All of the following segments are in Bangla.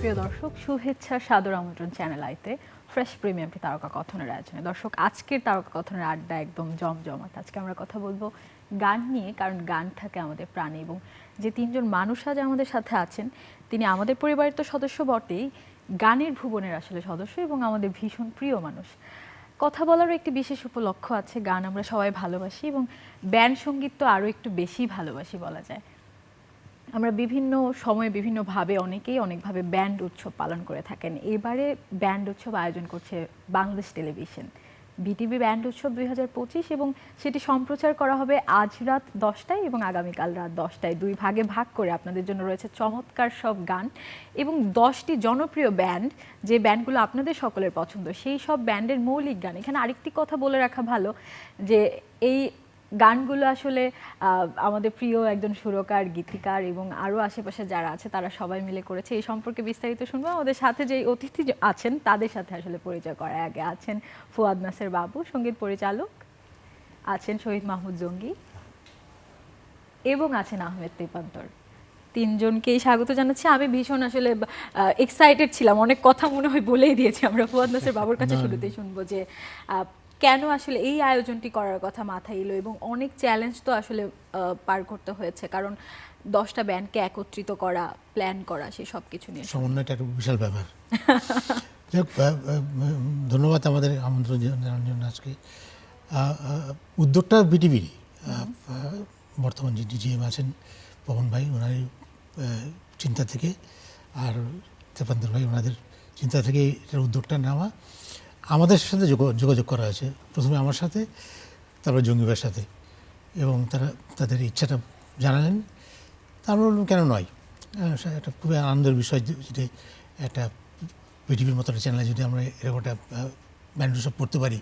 প্রিয় দর্শক, শুভেচ্ছা, সাদর আমন্ত্রণ চ্যানেল আইতে ফ্রেশ প্রিমিয়ামটি তারকা কথনের আয়োজনে। দর্শক, আজকের তারকা কথনের আড্ডা একদম জমজমাট। আজকে আমরা কথা বলবো গান নিয়ে, কারণ গান থাকে আমাদের প্রাণে, এবং যে তিনজন মানুষ আজ আমাদের সাথে আছেন তিনি আমাদের পরিবারের তো সদস্য বটেই, গানের ভুবনের আসলে সদস্য এবং আমাদের ভীষণ প্রিয় মানুষ। কথা বলারও একটি বিশেষ উপলক্ষ আছে। গান আমরা সবাই ভালোবাসি এবং ব্যান্ড সঙ্গীত তো আরও একটু বেশি ভালোবাসি বলা যায়। আমরা বিভিন্ন সময়ে বিভিন্নভাবে অনেকেই অনেকভাবে ব্যান্ড উৎসব পালন করে থাকেন। এবারে ব্যান্ড উৎসব আয়োজন করছে বাংলাদেশ টেলিভিশন, বিটিভি ব্যান্ড উৎসব 2025, এবং সেটি সম্প্রচার করা হবে আজ রাত 10টায় এবং আগামীকাল রাত 10টায়। দুই ভাগে ভাগ করে আপনাদের জন্য রয়েছে চমৎকার সব গান এবং 10টি জনপ্রিয় ব্যান্ড, যে ব্যান্ডগুলো আপনাদের সকলের পছন্দ, সেই সব ব্যান্ডের মৌলিক গান। এখানে আরেকটি কথা বলে রাখা ভালো যে এই গানগুলো আসলে আমাদের প্রিয় একজন সুরকার, গীতিকার এবং আরও আশেপাশে যারা আছে তারা সবাই মিলে করেছে। এই সম্পর্কে বিস্তারিত শুনবো আমাদের সাথে যে অতিথি আছেন তাদের সাথে আসলে পরিচয় করার আগে। আছেন ফুয়াদ নাসের বাবু, সঙ্গীত পরিচালক, আছেন শহীদ মাহমুদ জঙ্গি এবং আছেন আহমেদ তেপান্তর। তিনজনকেই স্বাগত জানাচ্ছি। আমি ভীষণ আসলে এক্সাইটেড ছিলাম, অনেক কথা মনে হয় বলেই দিয়েছি। আমরা ফুয়াদ নাসের বাবুর কাছে শুরুতেই শুনবো যে কেন আসলে এই আয়োজনটি করার কথা মাথায় এলো এবং অনেক চ্যালেঞ্জ তো আসলে পার করতে হয়েছে, কারণ 10টা ব্যান্ডকে একত্রিত করা, প্ল্যান করা, সেই সব কিছু নিয়ে সমন্বয়টা একটা বিশাল ব্যাপার। ধন্যবাদ আমাদের আমন্ত্রণ জানানোর জন্য। আজকে উদ্যোগটা বিটিভির, বর্তমান যে ডিজিএম আছেন পবন ভাই, ওনারই চিন্তা থেকে, আর তেপান্তর ভাই ওনাদের চিন্তা থেকে এটার উদ্যোগটা নেওয়া। আমাদের সাথে যোগাযোগ করা হয়েছে, প্রথমে আমার সাথে, তারপর জঙ্গি ভাইয়ের সাথে, এবং তারা তাদের ইচ্ছাটা জানালেন। তারপর বললাম কেন নয়, একটা খুবই আনন্দের বিষয় যদি একটা পৃথিবীর মতো একটা চ্যানেলে যদি আমরা এরকম একটা ব্যান্ড উৎসব করতে পারি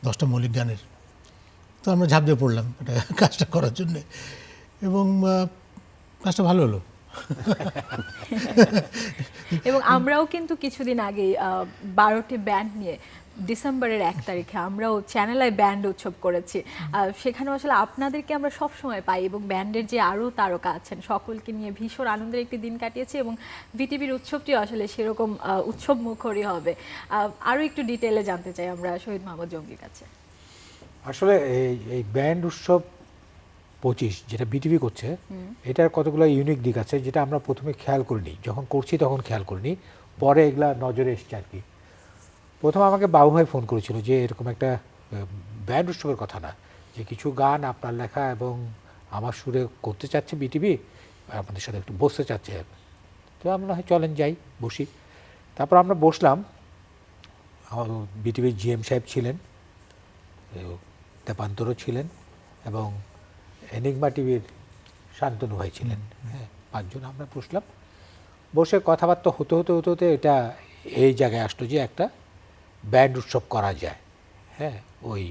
10টা মৌলিক গানের, তো আমরা ঝাঁপ দিয়ে পড়লাম এটা কাজটা করার জন্যে, এবং কাজটা ভালো হলো। এবং আমরাও কিন্তু কিছুদিন আগে 12টি ব্যান্ড নিয়ে ডিসেম্বরের 1 তারিখে আমরাও চ্যানেলে ব্যান্ড উৎসব করেছি। সেখানেও আসলে আপনাদেরকে আমরা সব সময় পাই এবং ব্যান্ডের যে আরও তারকা আছেন সকলকে নিয়ে ভীষণ আনন্দের একটি দিন কাটিয়েছি, এবং বিটিভির উৎসবটিও আসলে সেরকম উৎসব মুখরই হবে। আরও একটু ডিটেলে জানতে চাই আমরা শহীদ মাহমুদ জঙ্গির কাছে। আসলে এই ব্যান্ড উৎসব 25 যেটা বিটিভি করছে, এটার কতগুলো ইউনিক দিক আছে যেটা আমরা প্রথমে খেয়াল করিনি, যখন করছি তখন খেয়াল করিনি, পরে এগুলা নজরে এসছে আর কি। প্রথম আমাকে বাবু ভাই ফোন করেছিল যে এরকম একটা ব্যান্ড উৎসবের কথা না, যে কিছু গান আপনার লেখা এবং আমার সুরে করতে চাচ্ছে বিটিভি, আপনাদের সাথে একটু বসতে চাচ্ছে। তো আমরা হয় চলেন যাই, বসি। তারপর আমরা বসলাম, বিটিভির জিএম সাহেব ছিলেন, তেপান্তরও ছিলেন, এবং এনিগমা টিভির শান্তনু ভাই ছিলেন। হ্যাঁ, 5 জন আমরা বসলাম। বসে কথাবার্তা হতে এটা এই জায়গায় আসলো যে একটা ব্যান্ড উৎসব করা যায়। হ্যাঁ, ওই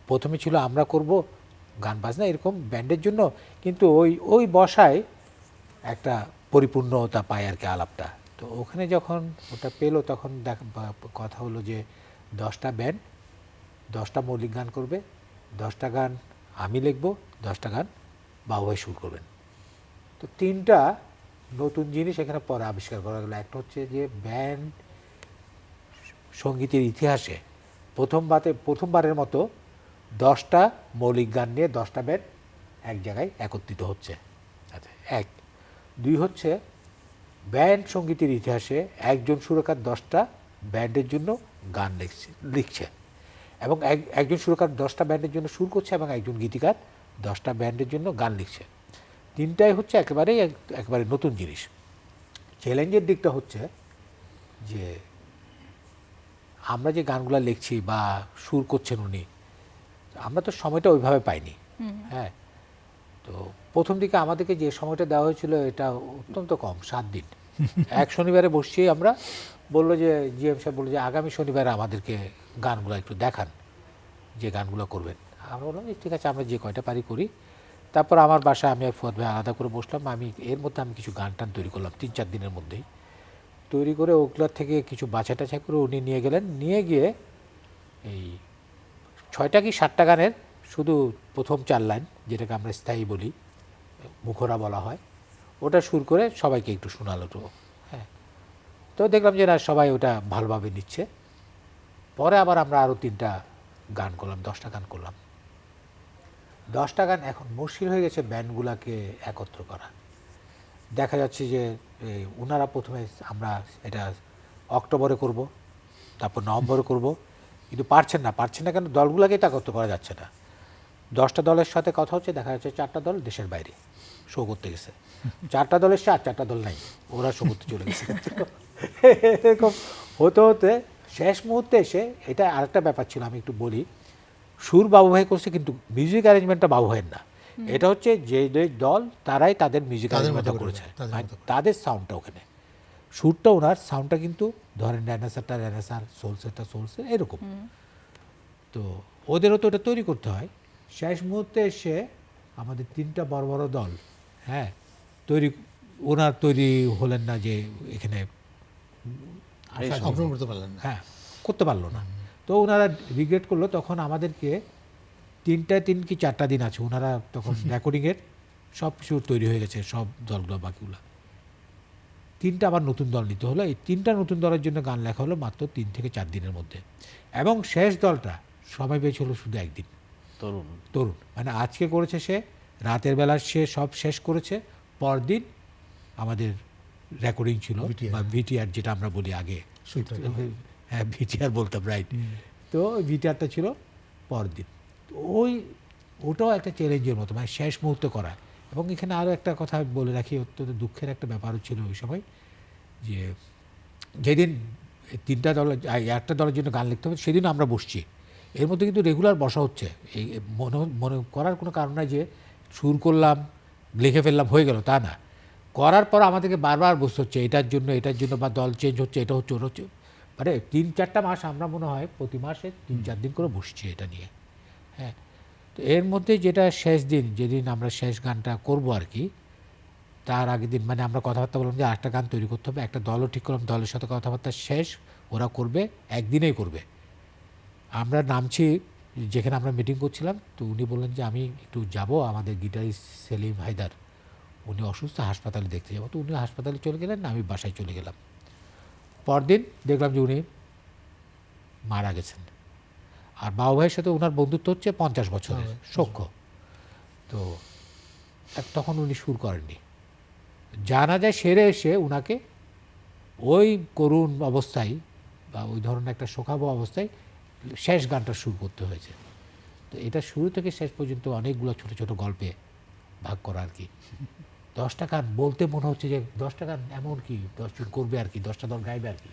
প্রথমে ছিল আমরা করব গান বাজনা এরকম ব্যান্ডের জন্য, কিন্তু ওই বসায় একটা পরিপূর্ণতা পায় আর কি আলাপটা। তো ওখানে যখন ওটা পেলো তখন কথা হলো যে 10টা ব্যান্ড 10টা মৌলিক গান করবে, 10টা গান আমি লিখব, 10টা গান বাবুভাই সুর করবেন। তো 3টা নতুন জিনিস এখানে পরে আবিষ্কার করা গেলো। একটা হচ্ছে যে ব্যান্ড সঙ্গীতের ইতিহাসে প্রথমবারের মতো 10টা মৌলিক গান নিয়ে 10টা ব্যান্ড এক জায়গায় একত্রিত হচ্ছে। আচ্ছা, 1। 2 হচ্ছে ব্যান্ড সঙ্গীতের ইতিহাসে একজন সুরকার 10টা ব্যান্ডের জন্য গান লিখছে, এবং একজন সুরকার 10টা ব্যান্ডের জন্য সুর করছে, এবং একজন গীতিকার 10টা ব্যান্ডের জন্য গান লিখছে। 3টাই হচ্ছে একেবারে নতুন জিনিস। চ্যালেঞ্জের দিকটা হচ্ছে যে আমরা যে গানগুলো লিখছি বা সুর করছেন উনি, আমরা তো সময়টা ওইভাবে পাইনি। হ্যাঁ, তো প্রথম দিকে আমাদেরকে যে সময়টা দেওয়া হয়েছিল এটা অত্যন্ত কম, 7 দিন। এক শনিবারে বসছি আমরা, বললো যে জিএম সাহেব বললো যে আগামী শনিবারে আমাদেরকে গানগুলো একটু দেখান, যে গানগুলো করবেন। আমরা বললাম ঠিক আছে, আমরা যে কয়টা পারি করি। তারপর আমার বাসায় আমি আর ফুয়াদ ভাই আলাদা করে বসলাম। এর মধ্যে আমি কিছু গান টান তৈরি করলাম 3-4 দিনের মধ্যেই। তৈরি করে ওগুলোর থেকে কিছু বাছাই টাছাই করে উনি নিয়ে গেলেন। নিয়ে গিয়ে এই 6টা কি 7টা গানের শুধু প্রথম 4 লাইন, যেটাকে আমরা স্থায়ী বলি, মুখরা বলা হয়, ওটা সুর করে সবাইকে একটু শোনালো। তো হ্যাঁ, তো দেখলাম যে না সবাই ওটা ভালোভাবে নিচ্ছে। পরে আবার আমরা আরও 3টা গান করলাম, 10টা গান করলাম। 10টা গান এখন মুশকিল হয়ে গেছে ব্যান্ডগুলোকে একত্র করা। দেখা যাচ্ছে যে ওনারা প্রথমে আমরা এটা অক্টোবরে করব, তারপর নভেম্বরে করব, কিন্তু পারছেন না কেন দলগুলোকেই তা করতে করা যাচ্ছে না। 10টা দলের সাথে কথা হচ্ছে, দেখা যাচ্ছে 4টা দল দেশের বাইরে শো করতে গেছে, 4টা দল এসছে আর 4টা দল নাই, ওরা শো করতে চলে গেছে। এরকম হতে হতে শেষ মুহূর্তে এসে, এটা আরেকটা ব্যাপার ছিল আমি একটু বলি, সুর বাবু ভাই করছে কিন্তু মিউজিক অ্যারেঞ্জমেন্টটা বাবু ভাইয়ের না। এটা হচ্ছে যে দল তারাই তাদের মিউজিক অ্যারেঞ্জমেন্টটা করেছে, তাদের সাউন্ডটা ওখানে, সুরটা ওনার, সাউন্ডটা কিন্তু ধরেন রেনেসারটা রেনেসার, সোলসেরটা সোলসের, এরকম। তো ওদেরও তো ওটা তৈরি করতে হয়। শেষ মুহূর্তে এসে আমাদের 3টা বড় বড় দল, হ্যাঁ, ওনার তৈরি হলেন না, যে এখানে অংশগ্রহণ করতে পারলেন না, হ্যাঁ, করতে পারলো না। তো ওনারা রিগ্রেট করলো। তখন আমাদেরকে 3 কি 4টা দিন আছে, ওনারা তখন রেকর্ডিংয়ের সব কিছু তৈরি হয়ে গেছে, সব দলগুলো বাকিগুলো। 3টা আবার নতুন দল নিতে হলো। এই 3টা নতুন দলের জন্য গান লেখা হলো মাত্র 3 থেকে 4 দিনের মধ্যে। এবং শেষ দলটা সময় পেয়েছিল শুধু একদিন। তরুণ মানে আজকে করেছে সে, রাতের বেলা সে সব শেষ করেছে, পরদিন আমাদের রেকর্ডিং ছিল, বা ভিটিআর যেটা আমরা বলি আগে, হ্যাঁ ভিটিআর বলতাম, রাইট। তো ভিটিআরটা ছিল পরদিন। ওটাও একটা চ্যালেঞ্জের মতো, মানে শেষ মুহূর্তে করা। এবং এখানে আরও একটা কথা বলে রাখি, অত্যন্ত দুঃখের একটা ব্যাপারও ছিল ওই সময়, যে যেদিন 3টা দল, 1টা দলের জন্য গান লিখতে হবে, সেদিন আমরা বসছি। এর মধ্যে কিন্তু রেগুলার বসা হচ্ছে, এই মনে করার কোনো কারণ নাই যে সুর করলাম, লিখে ফেললাম, হয়ে গেল, তা না। করার পর আমাদেরকে বারবার বসতে হচ্ছে, এটার জন্য, বা দল চেঞ্জ হচ্ছে, এটা হচ্ছে, ওটা হচ্ছে, মানে 3-4টা মাস আমরা মনে হয় প্রতি মাসে 3-4 দিন করে বসছি এটা নিয়ে, হ্যাঁ। তো এর মধ্যে যেটা শেষ দিন, যেদিন আমরা শেষ গানটা করব আর কি, তার আগের দিন মানে আমরা কথাবার্তা বললাম যে আরেকটা গান তৈরি করতে হবে, একটা দলও ঠিক করলাম, দলের সাথে কথাবার্তা শেষ, ওরা করবে, একদিনেই করবে। আমরা নামছি যেখানে আমরা মিটিং করছিলাম, তো উনি বললেন যে আমি একটু যাব, আমাদের গিটারিস্ট সেলিম হায়দার, উনি অসুস্থ, হাসপাতালে দেখতে যাবো। তো উনি হাসপাতালে চলে গেলেন, আমি বাসায় চলে গেলাম। পরদিন দেখলাম যে উনি মারা গেছেন। আর বাবু ভাইয়ের সাথে ওনার বন্ধুত্ব হচ্ছে 50 বছরের সখ্য। তো তখন উনি সুর করেননি। জানা যায় সেরে এসে উনাকে ওই করুণ অবস্থায়, বা ওই ধরনের একটা শোকাবহ অবস্থায় শেষ গানটা সুর করতে হয়েছে। তো এটা শুরু থেকে শেষ পর্যন্ত অনেকগুলো ছোট ছোট গল্পে ভাগ করা আর কি। 10টা গান বলতে মনে হচ্ছে যে 10টা গান এমন কি 10 জন করবে আর কি, 10টা দল গাইবে আর কি।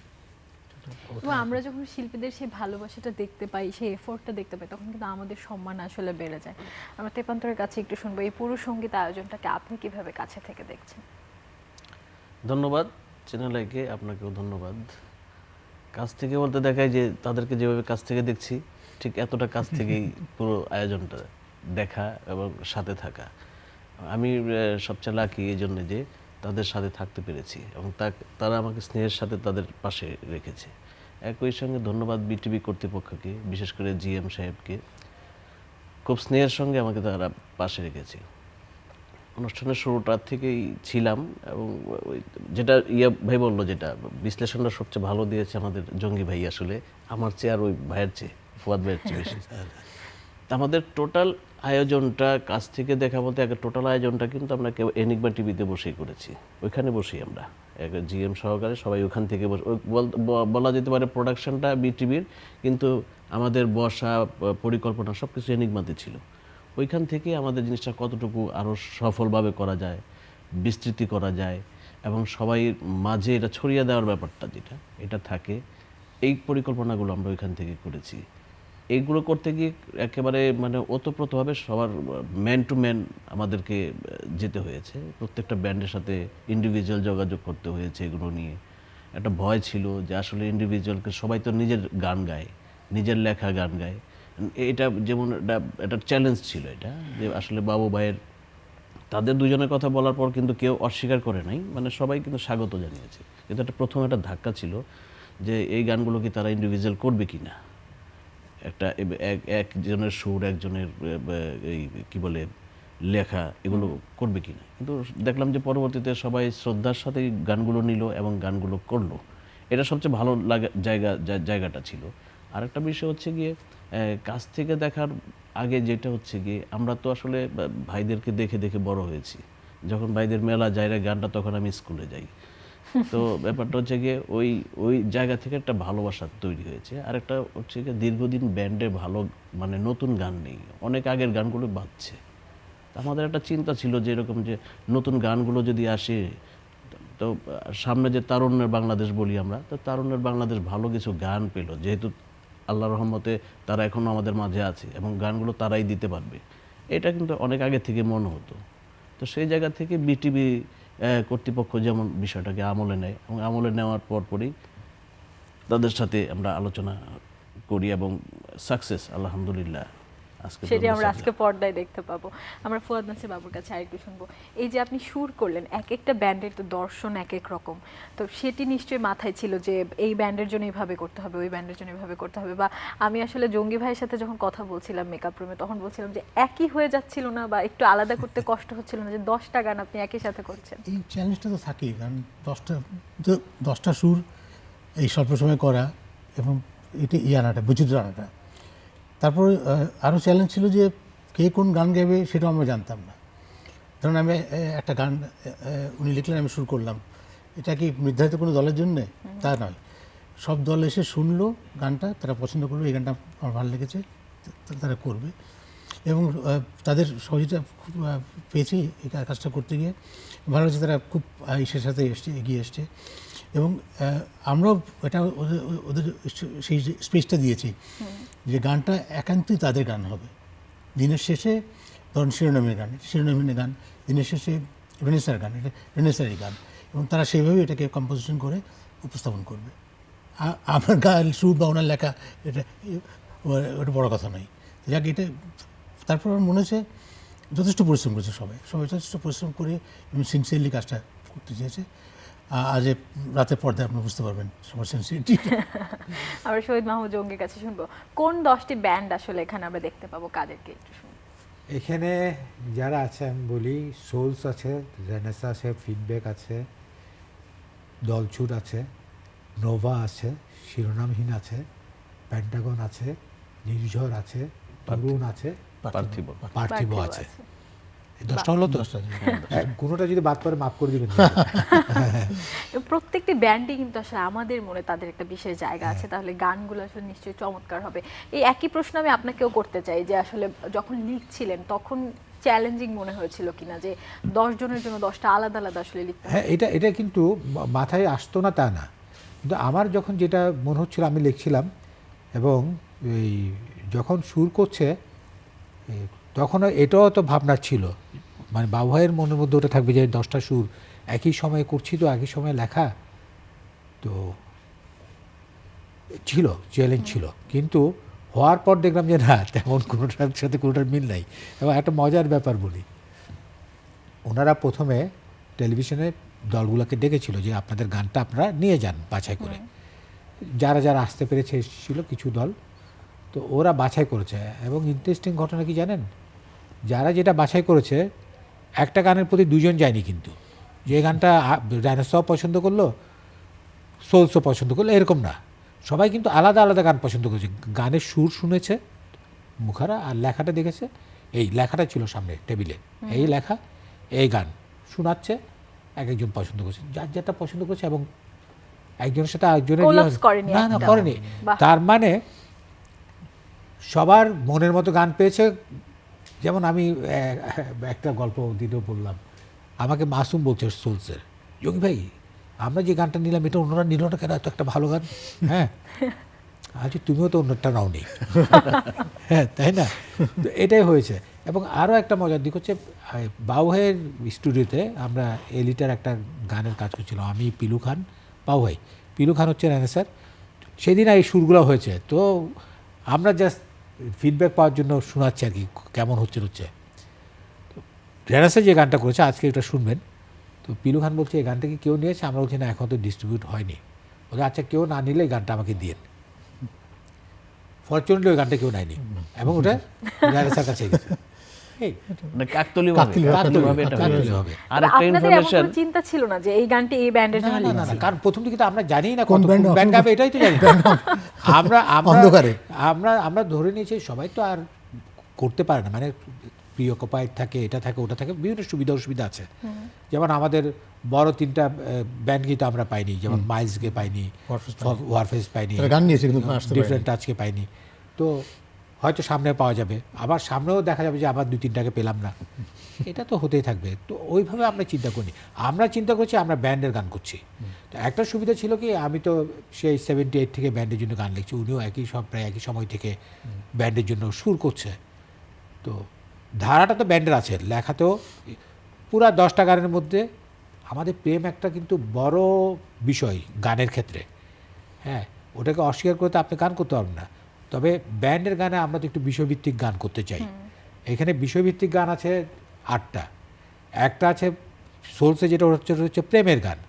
এবং আমরা যখন শিল্পীদের সেই ভালোবাসাটা দেখতে পাই, সেই এফোর্টটা দেখতে পাই, তখন কিন্তু আমাদের সম্মান আসলে বেড়ে যায়। আমরা তেপান্তরের কাছে একটু শুনবো, এই পুরো সঙ্গীত আয়োজনটাকে আপনি কিভাবে কাছে থেকে দেখছেন? ধন্যবাদ চ্যানেল আইকে, আপনাকেও ধন্যবাদ। কাছ থেকে বলতে দেখায় যে তাদেরকে যেভাবে কাছ থেকে দেখছি, ঠিক এতটা কাছ থেকেই পুরো আয়োজনটা দেখা এবং সাথে থাকা। আমি সবচেয়ে লাকি এই জন্য যে তাদের সাথে থাকতে পেরেছি, এবং তারা আমাকে স্নেহের সাথে তাদের পাশে রেখেছে। একই সঙ্গে ধন্যবাদ বিটিভি কর্তৃপক্ষকে, বিশেষ করে জিএম সাহেবকে, খুব স্নেহের সঙ্গে আমাকে তারা পাশে রেখেছে। অনুষ্ঠানের শুরুটার থেকেই ছিলাম, এবং যেটা ভাই বললো, যেটা বিশ্লেষণটা সবচেয়ে ভালো দিয়েছে আমাদের জঙ্গি ভাই, আসলে আমার চেয়ে আর ওই ভাইয়ের চেয়ে, ফুয়াদ ভাইয়ের চেয়ে বেশি। আমাদের টোটাল আয়োজনটা কাছ থেকে দেখা বলতে, টোটাল আয়োজনটা কিন্তু আমরা কেউ এনিগমা টিভিতে বসেই করেছি, ওইখানে বসেই আমরা জিএম সহকারে সবাই ওখান থেকে বসে, বলা যেতে পারে প্রোডাকশনটা বিটিভির, কিন্তু আমাদের বসা, পরিকল্পনা সব কিছু এনিগমাতে ছিল। ওইখান থেকে আমাদের জিনিসটা কতটুকু আরও সফলভাবে করা যায়, বিস্তৃতি করা যায়, এবং সবাই মাঝে এটা ছড়িয়ে দেওয়ার ব্যাপারটা যেটা এটা থাকে, এই পরিকল্পনাগুলো আমরা ওইখান থেকে করেছি। এইগুলো করতে গিয়ে একেবারে মানে ওতপ্রোতভাবে সবার ম্যান টু ম্যান আমাদেরকে যেতে হয়েছে, প্রত্যেকটা ব্যান্ডের সাথে ইন্ডিভিজুয়াল যোগাযোগ করতে হয়েছে। এগুলো নিয়ে একটা ভয় ছিল যে আসলে ইন্ডিভিজুয়ালকে, সবাই তো নিজের গান গায়, নিজের লেখা গান গায়, এটা যেমন একটা চ্যালেঞ্জ ছিল এটা, যে আসলে বাবু ভাইয়ের, তাদের দুজনের কথা বলার পর কিন্তু কেউ অস্বীকার করে নাই, মানে সবাই কিন্তু স্বাগত জানিয়েছে। কিন্তু একটা প্রথম একটা ধাক্কা ছিল যে এই গানগুলো কি তারা ইন্ডিভিজুয়াল করবে কি না, একটা একজনের সুর, একজনের এই কি বলে লেখা, এগুলো করবে কি না। কিন্তু দেখলাম যে পরবর্তীতে সবাই শ্রদ্ধার সাথে গানগুলো নিল এবং গানগুলো করলো। এটা সবচেয়ে ভালো জায়গাটা ছিল। আরেকটা বিষয় হচ্ছে গিয়ে কাছ থেকে দেখার আগে যেটা হচ্ছে গিয়ে আমরা তো আসলে ভাইদেরকে দেখে দেখে বড় হয়েছি। যখন ভাইদের মেলা যায়রা গানটা তখন আমি স্কুলে যাই। তো ব্যাপারটা হচ্ছে গিয়ে ওই জায়গা থেকে একটা ভালোবাসা তৈরি হয়েছে। আর একটা হচ্ছে গিয়ে দীর্ঘদিন ব্যান্ডে ভালো মানে নতুন গান নেই, অনেক আগের গানগুলো বাজছে। আমাদের একটা চিন্তা ছিল যে এরকম যে নতুন গানগুলো যদি আসে, তো সামনে যে তারুণ্যের বাংলাদেশ বলি আমরা, তো তারুণ্যের বাংলাদেশ ভালো কিছু গান পেল, যেহেতু আল্লাহর রহমতে তারা এখনও আমাদের মাঝে আছে এবং গানগুলো তারাই দিতে পারবে, এটা কিন্তু অনেক আগে থেকে মনে হতো। তো সেই জায়গা থেকে বিটিভি কর্তৃপক্ষ যেমন বিষয়টাকে আমলে নেয় এবং আমলে নেওয়ার পরপরই তাদের সাথে আমরা আলোচনা করি এবং সাকসেস আলহামদুলিল্লাহ আজকে সেটি আমরা আজকে পর্দায় দেখতে পাবো। আমরা ফুয়াদ নাসির বাবুর কাছে আরেকটু শুনবো, এই যে আপনি সুর করলেন, এক একটা ব্যান্ডের তো দর্শন এক এক রকম, তো সেটি নিশ্চয়ই মাথায় ছিল যে এই ব্যান্ডের জন্য এইভাবে করতে হবে, ওই ব্যান্ডের জন্য এইভাবে করতে হবে, বা আমি আসলে জঙ্গি ভাইয়ের সাথে যখন কথা বলছিলাম মেকআপ রুমে তখন বলছিলাম যে একই হয়ে যাচ্ছিল না বা একটু আলাদা করতে কষ্ট হচ্ছিল না যে 10টা গান আপনি একই সাথে করছেন? এই চ্যালেঞ্জটা তো থাকেই, কারণ 10টা সুর এই স্বল্প সময় করা এবং এটি আনাটা, বৈচিত্র্য আনাটা। তারপরে আরও চ্যালেঞ্জ ছিল যে কে কোন গান গাইবে সেটাও আমরা জানতাম না। ধরুন আমি একটা গান উনি লিখলেন, আমি সুর করলাম, এটা কি নির্ধারিত কোনো দলের জন্যে? তা নয়, সব দল এসে শুনলো গানটা, তারা পছন্দ করলো, এই গানটা আমার ভালো লেগেছে, তারা করবে। এবং তাদের সহযোগিতা খুব পেয়েছি এই কাজটা করতে গিয়ে। ভালো হচ্ছে তারা খুব ইসের সাথে এগিয়ে এসছে এবং আমরাও এটা ওদের সেই স্পেসটা দিয়েছি যে গানটা একান্তই তাদের গান হবে। দিনের শেষে ধরুন শিরোনামের গান, শিরোনামের গান, দিনের শেষে রেনেসার গান, এটা রেনেসারই গান, এবং তারা সেইভাবে এটাকে কম্পোজিশন করে উপস্থাপন করবে। আমার গান সুর বা ওনার লেখা ওটা বড় কথা নয়। যাক, এটা তারপর আমার মনে হচ্ছে যথেষ্ট পরিশ্রম করেছে সবাই যথেষ্ট পরিশ্রম করে এবং সিনসিয়ারলি কাজটা করতে চেয়েছে। আজ রাতের পর্দায় আপনি বুঝতে পারবেন সবার সিনসিয়ারিটি। আমরা শহীদ মাহমুদ জঙ্গির কাছে শুনবো, কোন 10টি ব্যান্ড আসলে এখানে আমরা দেখতে পাবো, কাদেরকে একটু শুনবো? এখানে যারা আছে আমি বলি, সোলস আছে, রেনেসা আছে, ফিডব্যাক আছে, দলছুট আছে, নোভা আছে, শিরোনামহীন আছে, প্যান্টাগন আছে, নির্ঝর আছে, তরুণ আছে, পার্থিব আছে। 10টা হলো তো? কোনোটা যদি বাদ পরে মাফ করে দিবেন। প্রত্যেকটি ব্যান্ডই কিন্তু আসলে আমাদের মনে তাদের একটা বিশেষ জায়গা আছে, তাহলে গানগুলো আসলে নিশ্চয়ই চমৎকার হবে। এই একই প্রশ্ন আমি আপনাকেও করতে চাই যে আসলে যখন লিখছিলেন তখন চ্যালেঞ্জিং মনে হয়েছিল কিনা যে 10 জনের জন্য 10টা আলাদা আলাদা আসলে লিখতে হবে? হ্যাঁ, এটা কিন্তু মাথায় আসতো না তা না, কিন্তু আমার যখন যেটা মনে হচ্ছিল আমি লিখছিলাম, এবং এই যখন সুর করছে তখন এটাও তো ভাবনা ছিল, মানে বাবু ভাইয়ের মনের মধ্যে ওটা থাকবে যে 10টা সুর একই সময়ে করছি, তো একই সময়ে লেখা তো ছিল, চ্যালেঞ্জ ছিল। কিন্তু হওয়ার পর দেখলাম যে না, তেমন কোনোটার সাথে কোনোটার মিল নাই। এবং একটা মজার ব্যাপার বলি, ওনারা প্রথমে টেলিভিশনে দলগুলোকে ডেকেছিল যে আপনাদের গানটা আপনারা নিয়ে যান বাছাই করে। যারা যারা আসতে পেরেছে এসেছিল কিছু দল, তো ওরা বাছাই করেছে। এবং ইন্টারেস্টিং ঘটনা কি জানেন, যারা যেটা বাছাই করেছে একটা গানের প্রতি 2 জন যায়নি, কিন্তু যে গানটা ডাইনোসর পছন্দ করলো, সোলসও পছন্দ করলো, এরকম না, সবাই কিন্তু আলাদা আলাদা গান পছন্দ করেছে। গানের সুর শুনেছে মুখারা, আর লেখাটা দেখেছে, এই লেখাটা ছিল সামনে টেবিলে, এই লেখা, এই গান শোনাচ্ছে, একজন পছন্দ করছে, যার যারটা পছন্দ করছে, এবং একজনের সাথে আরেকজনের না করেনি। তার মানে সবার মনের মতো গান পেয়েছে। যেমন আমি একটা গল্প দিতেও বললাম, আমাকে মাসুম বলছে সোলসের, যোগী ভাই আমরা যে গানটা নিলাম এটা অন্যরা নিল না কেন, এত একটা ভালো গান। হ্যাঁ, আচ্ছা তুমিও তো অন্যটা নাও নি। হ্যাঁ, তাই না? তো এটাই হয়েছে। এবং আরও একটা মজার দিক হচ্ছে, বাবু ভাইয়ের স্টুডিওতে আমরা এলিটার একটা গানের কাজ করছিলাম, আমি, পিলু খান, বাবু ভাই, পিলু খান হচ্ছে রেনেসার। সেদিন এই সুরগুলো হয়েছে, তো আমরা জাস্ট ফিডব্যাক পাওয়ার জন্য শোনাচ্ছি আর কি, কেমন হচ্ছে। রেনেসার যে গানটা করেছে আজকে এটা শুনবেন, তো পিলু খান বলছে এই গানটা কি কেউ নিয়েছে? আমরা বলছি না, এখন তো ডিস্ট্রিবিউট হয়নি। বলে আচ্ছা, কেউ না নিলে এই গানটা আমাকে দিয়েন। ফরচুনেটলি ওই গানটা কেউ নেয়নি, এবং ওটা রেনেসার কাছে গেছে। এই মানে কাকতালীয় কাকতালীয়ভাবে এটা কাকতালীয়ভাবে। হয়েছে। আর তবে একটা আপনাদের এমন ইনফরমেশন, কোনো চিন্তা ছিল না যে এই গানটি এই ব্যান্ডের জন্য না, না, লিখছি? না, কারণ প্রথম দিকে তো আমরা জানি না কোন কত band ব্যান্ড অসংখ্য- গাবে এটাই তো জানি না। আমরা আমরা অন্ধকারে। আমরা আমরা ধরে নিয়েছি সবাই তো আর করতে পারে না, মানে প্রিঅকুপাইড থাকে, এটা থাকে ওটা থাকে, বিভিন্ন সুবিধা অসুবিধা আছে। যেমন আমাদের বড় 3টা ব্যান্ডকে তো আমরা পাইনি, যেমন মাইলসকে পাইনি, ওয়ারফেস পাইনি, তারা গান নিয়েছে কিন্তু আসতে পারেনি। ডিফারেন্ট টাচকে পাইনি। তো হয়তো সামনে পাওয়া যাবে, আবার সামনেও দেখা যাবে যে আবার 2-3টাকে পেলাম না, এটা তো হতেই থাকবে। তো ওইভাবে আমরা চিন্তা করিনি, আমরা চিন্তা করছি আমরা ব্যান্ডের গান করছি। তো একটা সুবিধা ছিল কি, আমি তো সেই 78 থেকে ব্যান্ডের জন্য গান লিখছি, উনিও প্রায় একই সময় থেকে ব্যান্ডের জন্য সুর করছে। তো ধারাটা তো ব্যান্ডের আছে, লেখাতেও পুরা 10টা গানের মধ্যে আমাদের প্রেম একটা কিন্তু বড় বিষয় গানের ক্ষেত্রে। হ্যাঁ, ওটাকে অস্বীকার করতে আপনি গান করতে পারবেন না। তবে ব্যান্ডের গানে আমরা তো একটু বিষয়ভিত্তিক গান করতে চাই। এখানে বিষয়ভিত্তিক গান আছে 8টা। একটা আছে সোলসে, যেটা হচ্ছে প্রেমের গান,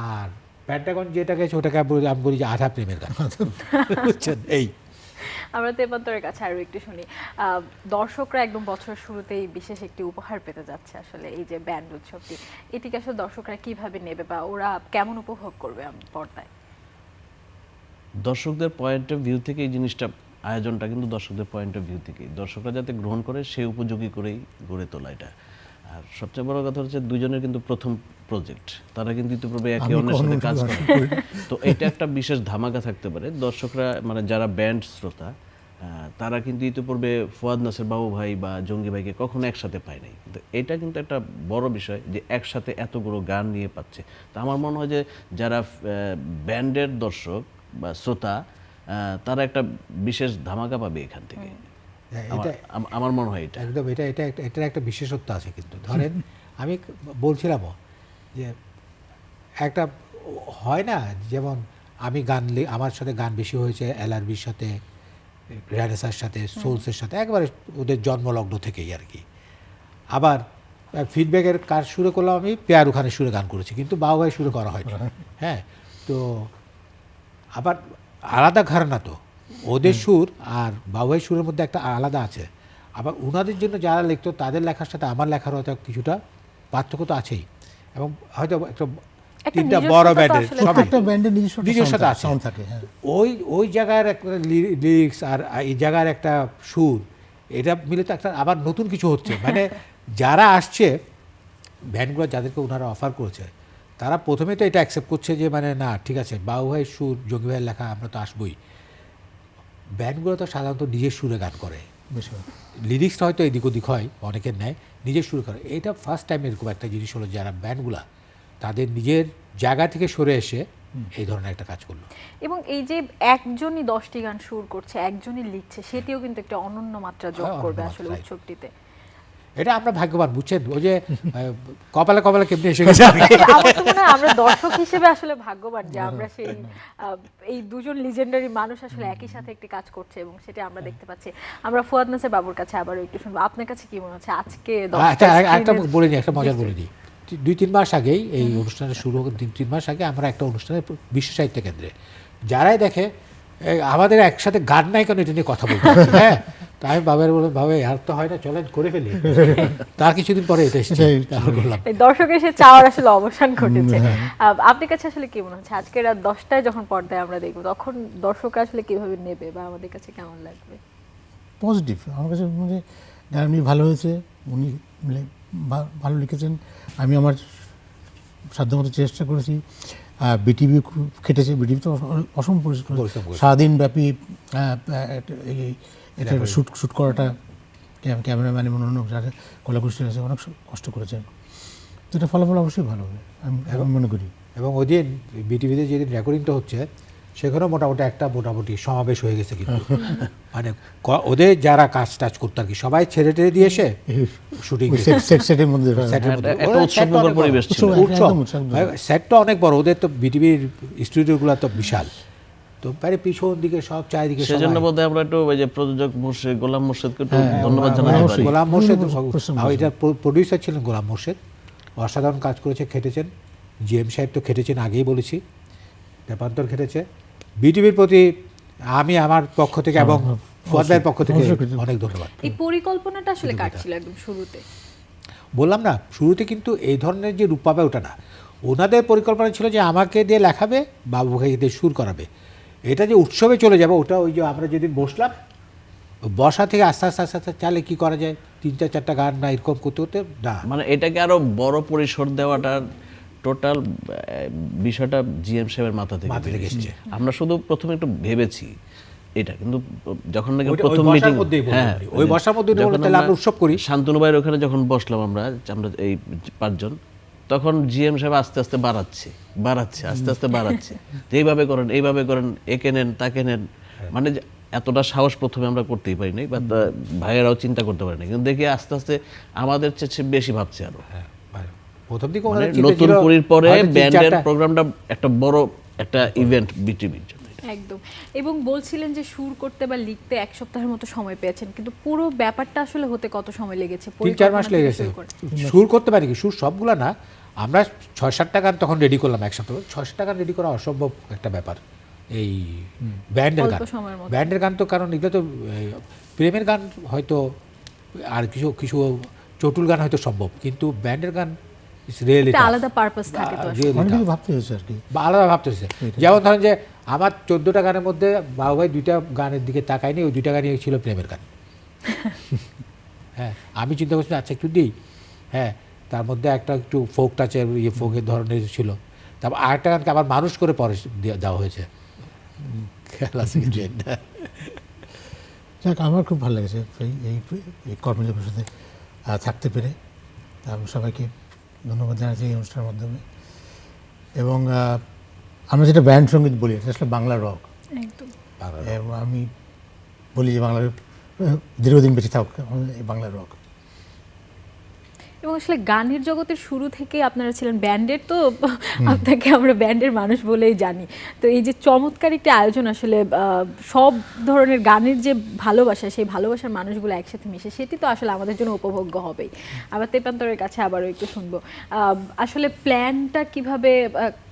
আর প্যান্টাগন যেটা গেছে ওটাকে আমি বলি যে আধা প্রেমের গান, বুঝছেন? এই আমরা তেপান্তরের কাছে আরো একটু শুনি। দর্শকরা একদম বছরের শুরুতেই বিশেষ একটি উপহার পেতে যাচ্ছে আসলে এই যে ব্যান্ড উৎসবটি, এটিকে আসলে দর্শকরা কিভাবে নেবে বা ওরা কেমন উপভোগ করবে পর্দায়? দর্শকদের পয়েন্ট অফ ভিউ থেকে এই জিনিসটা, আয়োজনটা কিন্তু দর্শকদের পয়েন্ট অফ ভিউ থেকেই, দর্শকরা যাতে গ্রহণ করে সেই উপযোগী করেই গড়ে তোলা এটা। আর সবচেয়ে বড় কথা হচ্ছে দুজনের কিন্তু প্রথম প্রজেক্ট, তারা কিন্তু ইতিপূর্বে একে অন্যের সাথে কাজ করে। তো এটা একটা বিশেষ ধামাকা থাকতে পারে। দর্শকরা মানে যারা ব্যান্ড শ্রোতা, তারা কিন্তু ইতিপূর্বে ফুয়াদ নাসের বাবু ভাই বা জঙ্গি ভাইকে কখনো একসাথে পায় নাই, কিন্তু এটা কিন্তু একটা বড় বিষয় যে একসাথে এতগুলো গান নিয়ে পাচ্ছে। তো আমার মনে হয় যে যারা ব্যান্ডের দর্শক বা শ্রোতা, তারা একটা বিশেষ ধামাকা পাবে এখান থেকে। আমার মনে হয় এটা একদম, এটার একটা বিশেষত্ব আছে। কিন্তু ধরেন আমি বলছিলামও যে একটা হয় না, যেমন আমি আমার সাথে গান বেশি হয়েছে এলআরবির সাথে, রেনেসার সাথে, সোলসের সাথে, একবারে ওদের জন্মলগ্ন থেকেই আর কি। আবার ফিডব্যাকের কাজ শুরু করলাম আমি পেয়ারু খানের সুরে গান করেছি, কিন্তু বাবু ভাই সুরে করা হয়নি। হ্যাঁ, তো আবার আলাদা ঘরানা তো, ওদের সুর আর বাবু ভাই সুরের মধ্যে একটা আলাদা আছে। আবার ওনাদের জন্য যারা লিখতো তাদের লেখার সাথে আমার লেখার হয়তো কিছুটা পার্থক্য তো আছেই, এবং হয়তো একটা 3টা বড় ব্যান্ডের সবই একটা ব্যান্ডের নিজস্বতা আছে। সাউন্ড থাকে। হ্যাঁ, ওই জায়গার একটা লিরিক্স আর এই জায়গার একটা সুর, এটা মিলে তো একটা আবার নতুন কিছু হচ্ছে। মানে যারা আসছে ব্যান্ডগুলো, যাদেরকে ওনারা অফার করেছে, তারা প্রথমে তো এটা অ্যাকসেপ্ট করছে যে মানে না ঠিক আছে, বাবু ভাই সুর, জঙ্গি ভাইয়ের লেখা, আমরা তো আসবোই। ব্যান্ডগুলো তো সাধারণত নিজের সুরে গান করে, বেশি লিরিক্সটা হয়তো এদিক ওদিক হয় অনেকের ন্যায়, নিজের সুরে করে। এটা ফার্স্ট টাইম এরকম একটা জিনিস হলো, যারা ব্যান্ডগুলা তাদের নিজের জায়গা থেকে সরে এসে এই ধরনের একটা কাজ করলো। এবং এই যে একজনই 10টি গান সুর করছে, একজনই লিখছে, সেটিও কিন্তু একটা অনন্য মাত্রা যোগ হ্যাঁ, করবে অনন্য আসলে মাত্রা, উৎসবটিতে। এটা আমরা ভাগ্যবান, বুঝছেন? ওই যে কপালে কপালে কেমনি এসে গেছে আর কি। আমার তো মনে হয় আমরা দর্শক হিসেবে আসলে ভাগ্যবান যে আমরা সেই এই দুজন লিজেন্ডারি মানুষ আসলে একই সাথে একটি কাজ করছে এবং সেটা আমরা দেখতে পাচ্ছি। আমরা ফুয়াদ নাসের বাবুর কাছে আবারও একটু শুনবো, আপনার কাছে কি মনে হচ্ছে আজকে আচ্ছা, একটা বলে নিই, একটা মজার বলে দিই। 2-3 মাস আগেই, এই অনুষ্ঠানের শুরু 2-3 মাস আগে, আমরা একটা অনুষ্ঠানে বিশ্ব সাহিত্য কেন্দ্রে যারাই দেখে আমাদের একসাথে গান নাই কেন এটা নিয়ে কথা বলতে। হ্যাঁ, তো আমি বাবার বলে, বাবা আর তো হয় না, চলেন করে ফেলি। তার কিছুদিন পরে এটা এসেছে, করলাম। দর্শকের সে চাওয়ার আসলে অবসান ঘটেছে। আপনার কাছে আসলে কি মনে হচ্ছে আজকে রাত 10টায় যখন পর্দায় আমরা দেখবো, তখন দর্শকরা আসলে কিভাবে নেবে বা আমাদের কাছে কেমন লাগবে? পজিটিভ। আমার কাছে মনে হয় গান এমনি ভালো হয়েছে, উনি ভালো লিখেছেন, আমি আমার সাধ্যমতো চেষ্টা করেছি। বিটিভি খেটেছে, বিটিভি তো অসম্ভব পরিশ্রম, সারাদিন ব্যাপী এটা শ্যুট করাটা, ক্যামেরাম্যান এবং অন্য যারা কলাকুশলী আছে অনেক কষ্ট করেছেন। তো এটা ফলাফল অবশ্যই ভালো হবে আমি মনে করি। এবং ওই দিন বিটিভিতে যেদিন রেকর্ডিংটা হচ্ছে, সেখানেও মোটামুটি সমাবেশ হয়ে গেছে। কিন্তু মানে ওদের যারা কাজ টাজ করতো আর কি, সবাই ছেড়ে টেড়ে দিয়ে এসে শুটিং সেটের মধ্যে উৎসবমুখর পরিবেশ ছিল। সেটটা অনেক বড়, ওদের তো বিটিভির স্টুডিওগুলো তো বিশাল, তো বাইরে পিছন দিকে সব চারিদিকে। সেজন্য বোধহয় আমরা একটু ওই যে প্রযোজক মোর্শেদ, গোলাম মোর্শেদকে একটু ধন্যবাদ জানাতে পারি। গোলাম মোর্শেদ, এটার প্রডিউসার ছিলেন গোলাম মোর্শেদ, অসাধারণ কাজ করেছে, খেটেছেন। জিএম সাহেব তো খেটেছেন, আগেই বলেছি, তেপান্তর খেটেছে। বিটিভির প্রতি আমি আমার পক্ষ থেকে এবং ফুয়াদ ভাইয়ের পক্ষ থেকে অবশ্যই কৃতজ্ঞ। অনেক ধন্যবাদ। এই পরিকল্পনাটা আসলে কার ছিল একদম শুরুতে? বললাম না, শুরুতে কিন্তু এই ধরনের যে রূপ পাবে ওটা না, ওনাদের পরিকল্পনা ছিল যে আমাকে দিয়ে লেখাবে, বাবুকে দিয়ে সুর করাবে। এটা যে উৎসবে চলে যাবে, ওটা ওই যে আমরা যেদিন বসলাম, বসা থেকে আস্তে আস্তে আস্তে আস্তে চালে কী করা যায়, 3-4টা গান না এরকম করতে করতে না, মানে এটাকে আরো বড় পরিসর দেওয়াটার টোটাল বিষয়টা জিএম সাহেবের মাথা থেকে মাথা থেকে বেরিয়েছে। এসেছে। আমরা শুধু প্রথমে একটু ভেবেছি এটা, কিন্তু যখন নাকি ওইটা- ওই প্রথম বসার মিটিং, মধ্যেই বললাম আমি। ওই বসার মধ্যেই বললাম, তাহলে আমরা উৎসব করি। শান্তনু ভাইয়ের ওখানে যখন বসলাম আমরা এই 5 জন, তখন জিএম সাহেব আস্তে আস্তে বাড়াচ্ছে আস্তে আস্তে বাড়াচ্ছে, যে এইভাবে করেন, একে নেন তাকে নেন, মানে যে এতটা সাহস প্রথমে আমরা করতেই পারিনি, বা ভাইয়েরাও চিন্তা করতে পারিনি, কিন্তু দেখি আস্তে আস্তে আমাদের চেয়ে সে বেশি ভাবছে আরো। হ্যাঁ, ভালো। প্রথম দিকে মানে ওনাদের চিন্তা নতুন ছিল পুরীর পরে হয়তো ব্যান্ডের 3-4টা প্রোগ্রামটা একটা বড় একটা ইভেন্ট বিটিভির জন্য। একদম। এবং বলছিলেন যে সুর করতে বা লিখতে 1 সপ্তাহের মতো সময় পেয়েছেন, কিন্তু পুরো ব্যাপারটা আসলে হতে কত সময় লেগেছে? 3-4 মাস পরিকল্পনা লেগে থেকে গেছে। শুরু করে। সুর করতে পারি কি, সুর সবগুলা না, আমরা 6-7টা গান তখন রেডি করলাম এক সপ্তাহ। 6-7টা গান রেডি করা অসম্ভব একটা ব্যাপার, এই ব্যান্ডের গান। অল্প সময়ের মধ্যে। ব্যান্ডের গান তো, কারণ এগুলো তো প্রেমের গান হয়তো, আর কিছু কিছু চটুল গান হয়তো সম্ভব, কিন্তু ব্যান্ডের গান ইস রিয়েলি একটা আলাদা পারপাস থাকে তো আসলে। অনেক কিছু ভাবতে হয়েছে আর কি। বা আলাদা ভাবতে হচ্ছে। যেমন ধরেন যে আমার 14টা গানের মধ্যে বাবু ভাই 2টা গানের দিকে তাকায়নি, ওই 2টা গানই ছিল প্রেমের গান। হ্যাঁ, আমি চিন্তা করছি আচ্ছা একটু দিই, হ্যাঁ, তার মধ্যে একটা একটু ফোক টাচের ফোকের ধরনের ছিল, তারপর আরেকটা গানকে আবার মানুষ করে পরে দেওয়া হয়েছে। খেয়াল আছে কি যে না? যাক, আমার খুব ভালো লেগেছে এই কর্মীদের সাথে থাকতে পেরে। আমি সবাইকে ধন্যবাদ জানাচ্ছি এই অনুষ্ঠানের মাধ্যমে। এবং আমরা যেটা ব্যান্ড সঙ্গীত বলি, এটা আসলে বাংলা রক। একদম। এবং আমি বলি যে বাংলার দীর্ঘদিন বেঁচে থাকুক আমাদের এই বাংলা রক। এবং আসলে গানের জগতের শুরু থেকে আপনারা ছিলেন ব্যান্ডের, তো আপনাকে আমরা ব্যান্ডের মানুষ বলেই জানি। তো এই যে চমৎকার একটি আয়োজন, আসলে সব ধরনের গানের যে ভালোবাসা, সেই ভালোবাসার মানুষগুলো একসাথে মিশে, সেটি তো আসলে আমাদের জন্য উপভোগ্য হবেই। আবার তেপান্তরের কাছে আবারও একটু শুনবো, আসলে প্ল্যানটা কিভাবে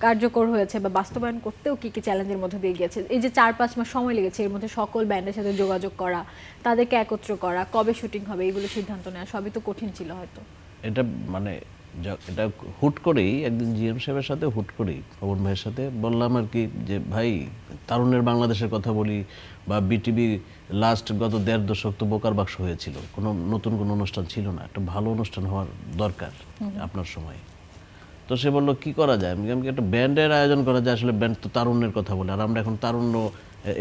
কার্যকর হয়েছে বা বাস্তবায়ন করতেও কি কি চ্যালেঞ্জের মধ্যে দিয়ে গিয়েছে? এই যে 4-5 মাস সময় লেগেছে, এর মধ্যে সকল ব্যান্ডের সাথে যোগাযোগ করা, তাদেরকে একত্র করা, কবে শুটিং হবে, এগুলো সিদ্ধান্ত নেওয়া, সবই তো কঠিন ছিল হয়তো। এটা মানে এটা হুট করেই একদিন জিএম সাহেবের সাথে হুট করেই পবন ভাইয়ের সাথে বললাম আর কি, যে ভাই তারুণ্যের বাংলাদেশের কথা বলি, বা বিটিভি লাস্ট গত 1.5 দশক তো বোকার বাক্স হয়েছিল, কোনো নতুন কোনো অনুষ্ঠান ছিল না, একটা ভালো অনুষ্ঠান হওয়ার দরকার আপনার সময়। তো সে বললো কি করা যায়, আমি একটা ব্যান্ডের আয়োজন করা যায়, আসলে ব্যান্ড তো তারুণ্যের কথা বলে, আর আমরা এখন তারুণ্য,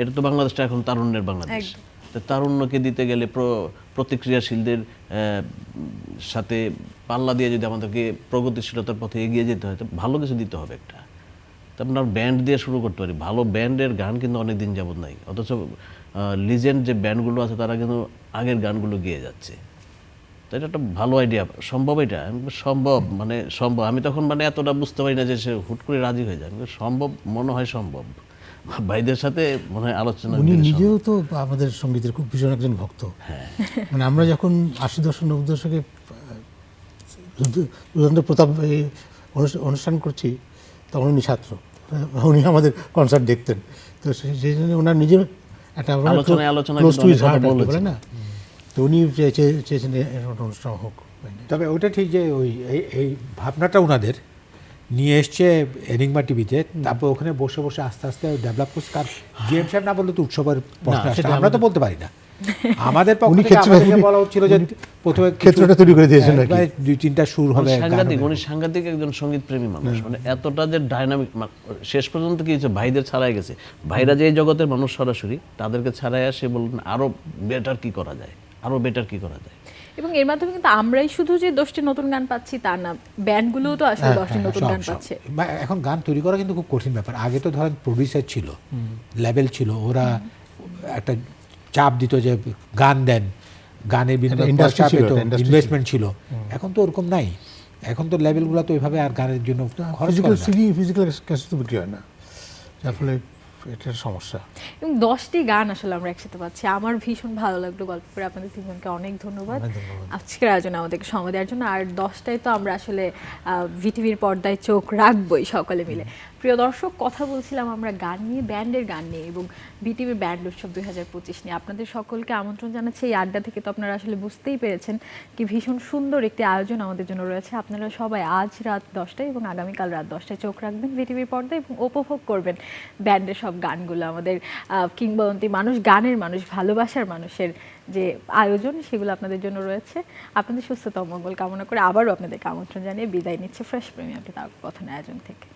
এটা তো বাংলাদেশটা এখন তারুণ্যের বাংলাদেশ। তো তারুণ্যকে দিতে গেলে প্রতিক্রিয়াশীলদের সাথে পাল্লা দিয়ে যদি আমাদেরকে প্রগতিশীলতার পথে এগিয়ে যেতে হয়, তো ভালো কিছু দিতে হবে একটা। তো আপনার ব্যান্ড দিয়ে শুরু করতে পারি, ভালো ব্যান্ডের গান কিন্তু অনেক দিন যাবত নাই, অথচ লিজেন্ড যে ব্যান্ডগুলো আছে তারা কিন্তু আগের গানগুলো গেয়ে যাচ্ছে। তো এটা একটা ভালো আইডিয়া, সম্ভব এটা? আমি বললাম, সম্ভব, মানে সম্ভব। আমি তখন মানে এতটা বুঝতে পারি না যে সে হুট করে রাজি হয়ে যায়, আমি বললাম, সম্ভব, মনে হয় সম্ভব। ভাইদের সাথে মনে হয় আলোচনা উনি করে নিজেও তো আমাদের সঙ্গীতের খুব ভীষণ একজন ভক্ত। মানে আমরা যখন 80 দশক 90 দশকে রুদ্র প্রতাপ এই অনুষ্ঠান করছি, তখন উনি ছাত্র, উনি আমাদের কনসার্ট দেখতেন। তো সেই জন্য ওনার নিজের একটা আলোচনায় ক্লোজ টু কিন্তু হিজ হার্ট অনেক কথা বলে না, তো উনি চেয়েছেন এরকম অনুষ্ঠান হোক। তবে ওটা ঠিক যে ওই এই ভাবনাটা ওনাদের নিয়ে এসছে এনিগমা টিভিতে, তারপর ওখানে বসে বসে আস্তে আস্তে ডেভেলপ করছে। কারণ জিএম সাহেব না বললে তো উৎসবের প্রশ্ন আসে, সেটা আমরা তো বলতে পারি না। আমাদের পক্ষ উনি থেকে আমাদেরকে বলা হচ্ছিল যে প্রথমে ক্ষেত্রটা তৈরি করে দিয়েছেন আর কি। 2-3টা সুর হবে, গান সাংঘাতিক, হবে। উনি সাংঘাতিক একজন সঙ্গীত প্রেমী মানুষ, মানে এতটা যে ডাইনামিক, শেষ পর্যন্ত কি হচ্ছে, ভাইদের ছাড়াই গেছে, ভাইরা যে এই জগতের মানুষ সরাসরি, তাদেরকে ছাড়াই আসে বললেন আরো বেটার কি করা যায়, আরো বেটার কি করা যায়। এবং এর মাধ্যমে কিন্তু আমরাই শুধু যে 10টি নতুন গান পাচ্ছি তা না, ব্যান্ডগুলোও তো আসলে 10টি নতুন গান পাচ্ছে। এখন গান তৈরি করা কিন্তু খুব কঠিন ব্যাপার। আগে তো ধরেন প্রডিউসার ছিল, লেভেল ছিল, ওরা একটা চাপ দিত যে গান দেন, গানের ইনভেস্টমেন্ট ছিল। এখন তো ওরকম নাই, এখন তো লেভেলগুলো তো ওইভাবে আর গানের জন্য খরচ করে না। ফিজিক্যাল ক্যাসেট তো বিক্রি হয় না, যার ফলে এটার সমস্যা। এবং 10টি গান আসলে আমরা একসাথে পাচ্ছি। আমার ভীষণ ভালো লাগলো গল্প করে। আপনাদের তিনজনকে অনেক ধন্যবাদ অনেক ধন্যবাদ। আজকের আয়োজনে আমাদেরকে সময় দেওয়ার জন্য। আর 10টায় তো আমরা আসলে ভিটিভির পর্দায় চোখ রাখবই সকলে মিলে। প্রিয় দর্শক, কথা বলছিলাম আমরা গান নিয়ে, ব্যান্ডের গান নিয়ে এবং বিটিভির ব্যান্ড উৎসব 2025 নিয়ে। আপনাদের সকলকে আমন্ত্রণ জানাচ্ছি এই আড্ডা থেকে। তো আপনারা আসলে বুঝতেই পেরেছেন কি ভীষণ সুন্দর একটি আয়োজন আমাদের জন্য রয়েছে। আপনারা সবাই আজ রাত 10টায় এবং আগামীকাল রাত 10টায় চোখ রাখবেন বিটিভির পর্দায় এবং উপভোগ করবেন ব্যান্ডের সব গানগুলো। আমাদের কিংবদন্তি মানুষ, গানের মানুষ, ভালোবাসার মানুষের যে আয়োজন সেগুলো আপনাদের জন্য রয়েছে। আপনাদের সুস্থতা ও মঙ্গল কামনা করে আবারও আপনাদেরকে আমন্ত্রণ জানিয়ে বিদায় নিচ্ছে ফ্রেশ প্রেমিয়ামটি তারকা কথন আয়োজন থেকে।